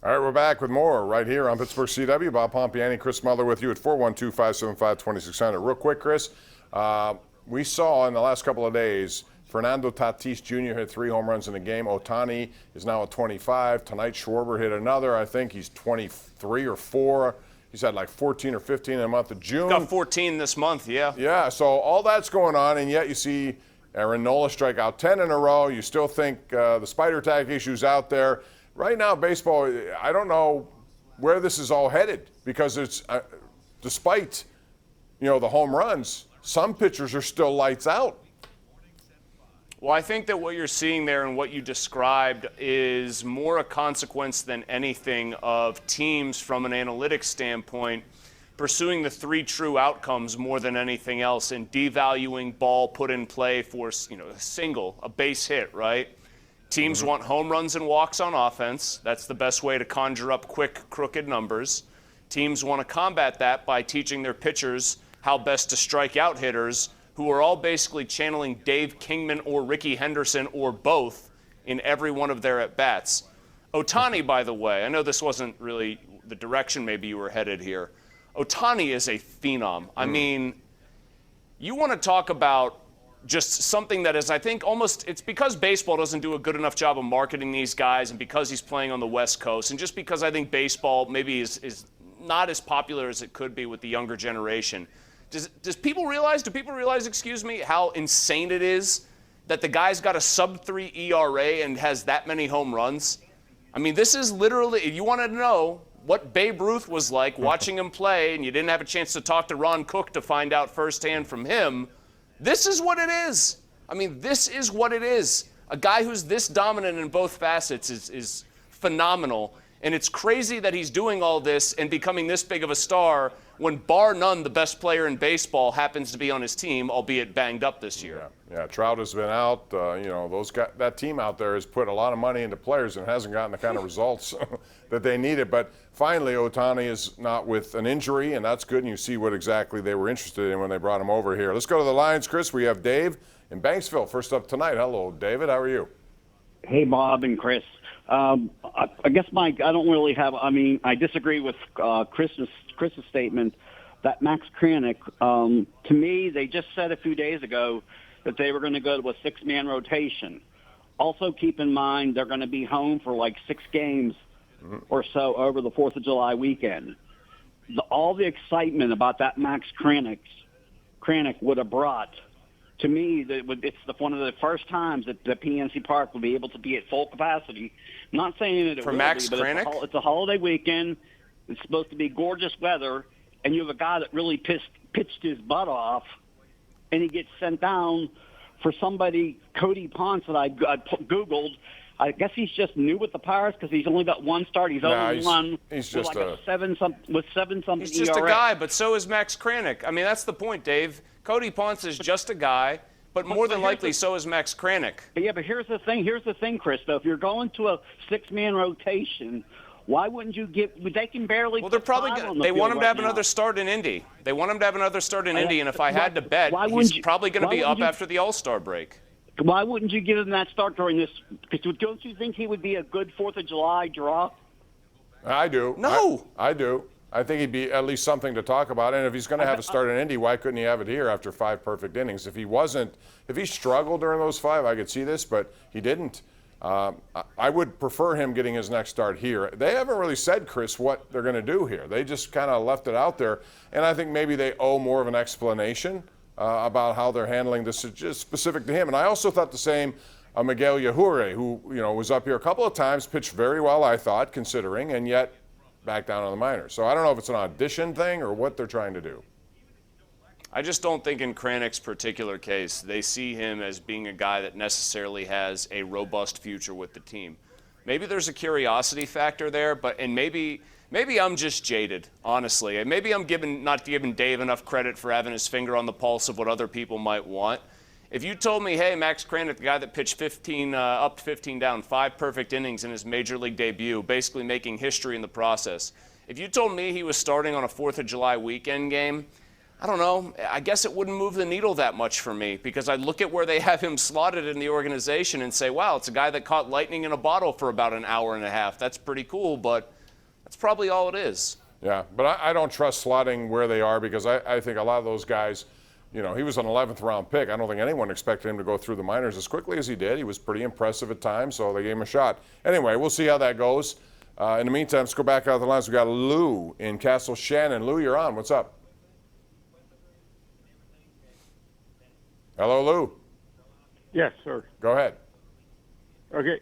All right, we're back with more right here on Pittsburgh CW. Bob Pompeani, Chris Mueller with you at 412-575-2600. Real quick, Chris, we saw in the last couple of days Fernando Tatis Jr. hit 3 home runs in the game. Ohtani is now at 25. Tonight, Schwarber hit another. I think he's 23 or 4. He's had like 14 or 15 in the month of June. Got 14 this month, yeah. Yeah, so all that's going on, and yet you see Aaron Nola strike out 10 in a row. You still think the spider tag issue's out there. Right now, baseball, I don't know where this is all headed because it's, despite, the home runs, some pitchers are still lights out. Well, I think that what you're seeing there and what you described is more a consequence than anything of teams from an analytics standpoint pursuing the 3 true outcomes more than anything else and devaluing ball put in play for, a single, a base hit, right? Teams want home runs and walks on offense. That's the best way to conjure up quick, crooked numbers. Teams want to combat that by teaching their pitchers how best to strike out hitters who are all basically channeling Dave Kingman or Ricky Henderson or both in every one of their at-bats. Ohtani, by the way, I know this wasn't really the direction maybe you were headed here. Ohtani is a phenom. I mean, you want to talk about just something that is, I think, almost, it's because baseball doesn't do a good enough job of marketing these guys and because he's playing on the West Coast and just because I think baseball maybe is not as popular as it could be with the younger generation. Do people realize, excuse me, how insane it is that the guy's got a sub-3 ERA and has that many home runs? I mean, this is literally, if you want to know what Babe Ruth was like watching him play and you didn't have a chance to talk to Ron Cook to find out firsthand from him, this is what it is. I mean, this is what it is. A guy who's this dominant in both facets is phenomenal. And it's crazy that he's doing all this and becoming this big of a star when, bar none, the best player in baseball happens to be on his team, albeit banged up this year. Yeah, Trout has been out. Those guys, that team out there has put a lot of money into players and hasn't gotten the kind of results that they needed. But finally, Ohtani is not with an injury, and that's good. And you see what exactly they were interested in when they brought him over here. Let's go to the lines, Chris. We have Dave in Banksville first up tonight. Hello, David. How are you? Hey, Bob and Chris. I guess, Mike, I don't really have. I mean, I disagree with Chris's statement that Max Kranick. To me, they just said a few days ago that they were going to go to a 6-man rotation. Also, keep in mind they're going to be home for like 6 games or so over the 4th of July weekend. All the excitement about that Max Kranick would have brought. To me, it's one of the first times that the PNC Park will be able to be at full capacity. I'm not saying that it for will Max be, but Kranick? it's a holiday weekend. It's supposed to be gorgeous weather, and you have a guy that really pitched his butt off, and he gets sent down for somebody, Cody Ponce, that I Googled. I guess he's just new with the Pirates because he's only got 1 start. He's only won he's with just like a 7-something He's just ERA. a guy, but so is Max Kranick. I mean, that's the point, Dave. Cody Ponce is just a guy, but more than likely so is Max Kranick. But here's the thing, Chris, though. If you're going to a 6-man rotation, why wouldn't you they can barely Well, they're probably they want him to have another start in Indy. They want him to have another start in Indy, and if I had to bet, he's probably going to be up after the All-Star break. Why wouldn't you give him that start during this? Because don't you think he would be a good 4th of July draw? I do. No. I do. I think he'd be at least something to talk about. And if he's going to have a start in Indy, why couldn't he have it here after 5 perfect innings? If he struggled during those 5, I could see this, but he didn't. I would prefer him getting his next start here. They haven't really said, Chris, what they're going to do here. They just kind of left it out there. And I think maybe they owe more of an explanation about how they're handling this, just specific to him. And I also thought the same of Miguel Yajure, who was up here a couple of times, pitched very well, I thought, considering, and yet back down on the minors. So I don't know if it's an audition thing or what they're trying to do. I just don't think in Kranick's particular case they see him as being a guy that necessarily has a robust future with the team. Maybe there's a curiosity factor there, and maybe I'm just jaded, honestly. And maybe I'm not giving Dave enough credit for having his finger on the pulse of what other people might want. If you told me, hey, Max Kranick, the guy that pitched 15 up, 15 down, 5 perfect innings in his major league debut, basically making history in the process. If you told me he was starting on a 4th of July weekend game, I don't know. I guess it wouldn't move the needle that much for me because I look at where they have him slotted in the organization and say, wow, it's a guy that caught lightning in a bottle for about an hour and a half. That's pretty cool, but that's probably all it is. Yeah, but I don't trust slotting where they are because I think a lot of those guys, he was an 11th round pick. I don't think anyone expected him to go through the minors as quickly as he did. He was pretty impressive at times, so they gave him a shot. Anyway, we'll see how that goes. In the meantime, let's go back out the lines. We got Lou in Castle Shannon. Lou, you're on. What's up? Hello, Lou. Yes, sir. Go ahead. Okay.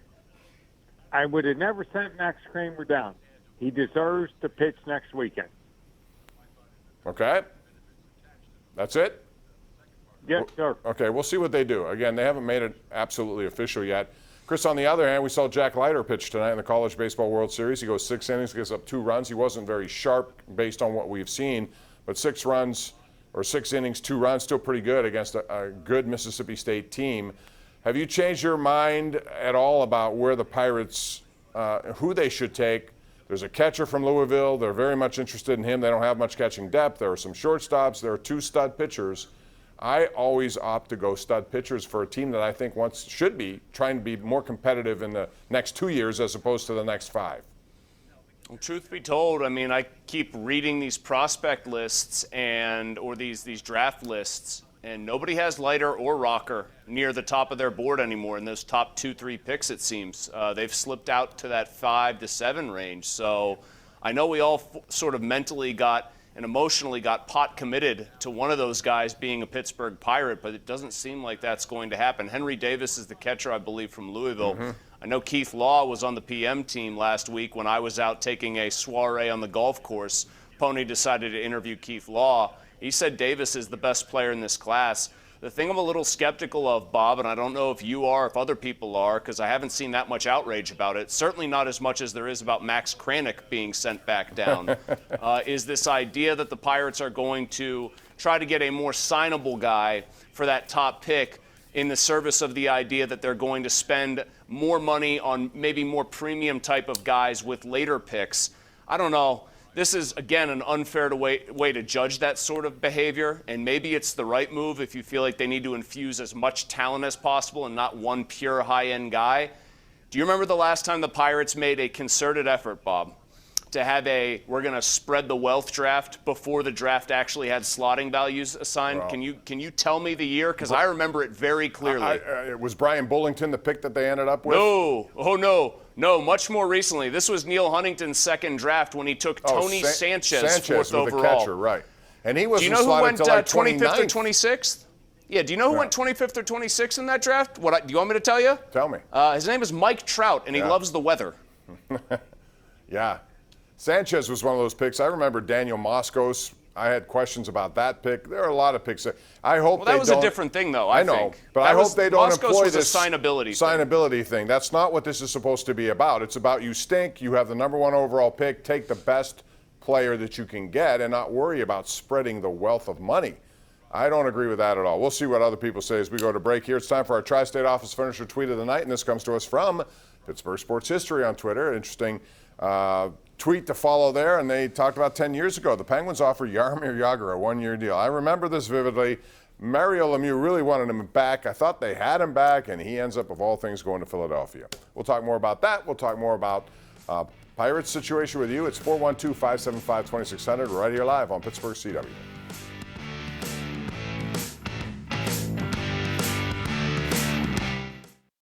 I would have never sent Max Kramer down. He deserves to pitch next weekend. Okay. That's it? Yes, sir. Okay, we'll see what they do. Again, they haven't made it absolutely official yet. Chris, on the other hand, we saw Jack Leiter pitch tonight in the College Baseball World Series. He goes 6 innings, gives up 2 runs. He wasn't very sharp based on what we've seen, but 6 innings, 2 runs, still pretty good against a good Mississippi State team. Have you changed your mind at all about where the Pirates, who they should take? There's a catcher from Louisville. They're very much interested in him. They don't have much catching depth. There are some shortstops. There are 2 stud pitchers. I always opt to go stud pitchers for a team that I think should be trying to be more competitive in the next 2 years as opposed to the next 5. Well, truth be told, I mean, I keep reading these prospect lists or these draft lists, and nobody has Leiter or Rocker near the top of their board anymore in those top 2-3 picks, it seems. They've slipped out to that 5 to 7 range. So I know we all sort of mentally and emotionally got pot committed to one of those guys being a Pittsburgh Pirate, but it doesn't seem like that's going to happen. Henry Davis is the catcher, I believe, from Louisville. Mm-hmm. I know Keith Law was on the PM team last week when I was out taking a soiree on the golf course. Pony decided to interview Keith Law. He said Davis is the best player in this class. The thing I'm a little skeptical of, Bob, and I don't know if you are, if other people are, because I haven't seen that much outrage about it, certainly not as much as there is about Max Kranick being sent back down, is this idea that the Pirates are going to try to get a more signable guy for that top pick in the service of the idea that they're going to spend more money on maybe more premium type of guys with later picks. I don't know. This is, again, an unfair way to judge that sort of behavior, and maybe it's the right move if you feel like they need to infuse as much talent as possible and not one pure high-end guy. Do you remember the last time the Pirates made a concerted effort, Bob, to have we're going to spread the wealth draft before the draft actually had slotting values assigned? Well, can you tell me the year? Because I remember it very clearly. Was Brian Bullington the pick that they ended up with? No. Oh, no. No, much more recently. This was Neil Huntington's second draft when he took Tony Sanchez fourth overall. The catcher, right. And he wasn't slotted until like 25th or 26th? Yeah, do you know who went 25th or 26th in that draft? Do you want me to tell you? Tell me. His name is Mike Trout, and he loves the weather. Yeah. Sanchez was one of those picks. I remember Daniel Moscos. I had questions about that pick. There are a lot of picks. I hope that was a different thing, though. I know, but I hope they don't employ this signability thing. That's not what this is supposed to be about. It's about you stink. You have the number 1 overall pick. Take the best player that you can get, and not worry about spreading the wealth of money. I don't agree with that at all. We'll see what other people say as we go to break here. It's time for our Tri-State Office Furniture Tweet of the Night, and this comes to us from Pittsburgh Sports History on Twitter. Interesting tweet to follow there, and they talked about 10 years ago. The Penguins offered Jaromir Jagr a 1-year deal. I remember this vividly. Mario Lemieux really wanted him back. I thought they had him back, and he ends up, of all things, going to Philadelphia. We'll talk more about that. We'll talk more about Pirates situation with you. It's 412-575-2600. We're right here live on Pittsburgh CW.